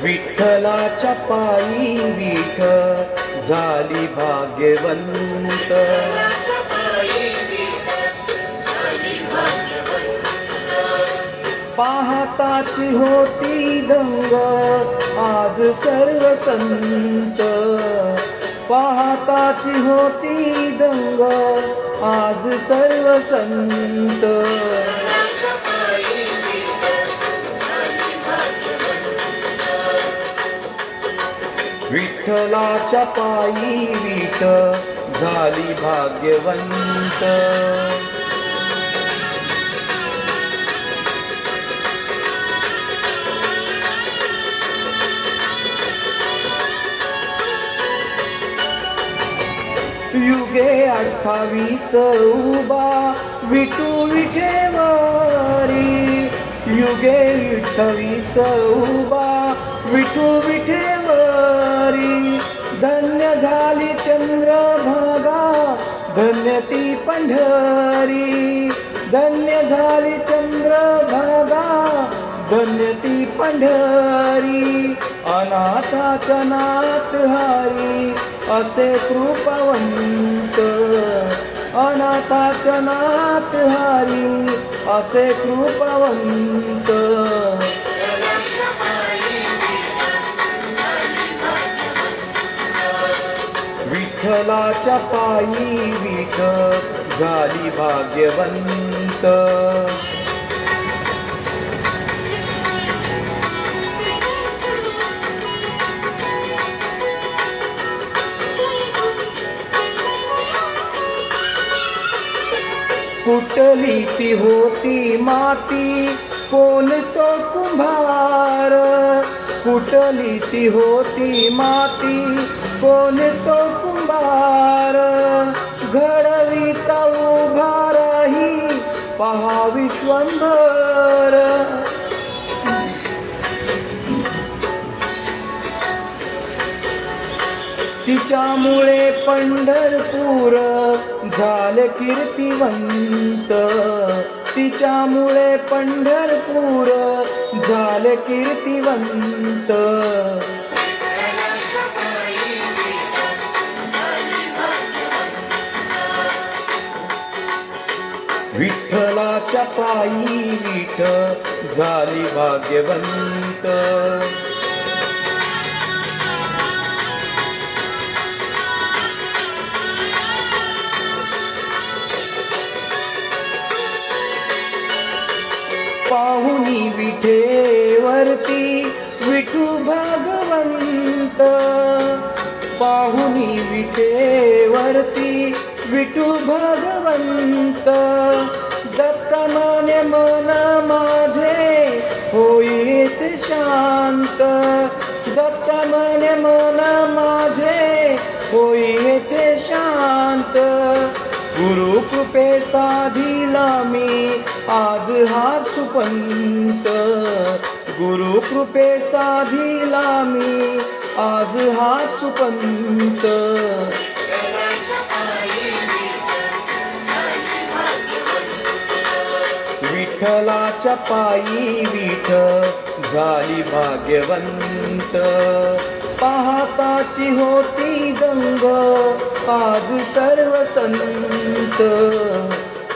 विठ्ठलाच्या पायी विठ झाली भाग्यवंत. पाहताची होती दंग आज सर्व संत. पाहताची होती दंग आज सर्व संत. विठ्ठलाच्या पायी विठ झाली भाग्यवंत. युगे 28 उभा विठू विठेवरी. युगे 28 उभा विठू विठेवरी. धन्य झाली चंद्रभागा धन्य ती पंढरी. धन्य झाली चंद्रभागा धन्य ती पंढरी. अनाथाच्या नाथ हारी असे कृपावंत. अनाथाच्या नाथ हारी असे कृपावंत. विठ्ठलाच्या पायी विठ झाली भाग्यवंत. कुठली ती होती माती कोण तो कुंभार. कुठली ती होती माती कोण तो कुंभार. घडविता उभा राही पहा विश्वंभर. तिच्यामुळे पंढरपूर झाले कीर्तिवंत. तिच्यामुळे पंढरपूर झाले कीर्तिवंत. विठ्ठलाच्या पायी विठ झाली भाग्यवंत. पाहुनी विठेवरती विठू भगवंत. पाहुनी विठेवरती विठू भगवंत. दत्त म्हणे मन माझे होईत शांत. दत्त म्हणे मन माझे होईत शांत. गुरु कृपे साधिला मी आज हा सुपंत. गुरु कृपे साधिला मी आज हा सुपंत. विठ्ठलाच्या पायी विठ झाली भाग्यवंत. पाहताची होती दंग आज सर्व संत.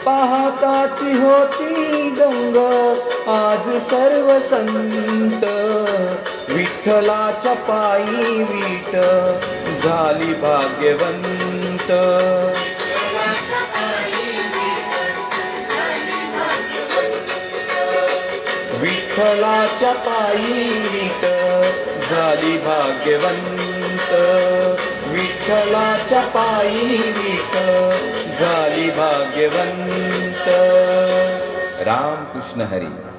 पाहताची होती दंग आज सर्व संत. विठ्ठलाच्या पायी विठ झाली भाग्यवंत. विठ्ठलाच्या पायी विठ झाली भाग्यवंत. विठ्ठलाच्या पायी विठ झाली भाग्यवंत. राम कृष्ण हरी.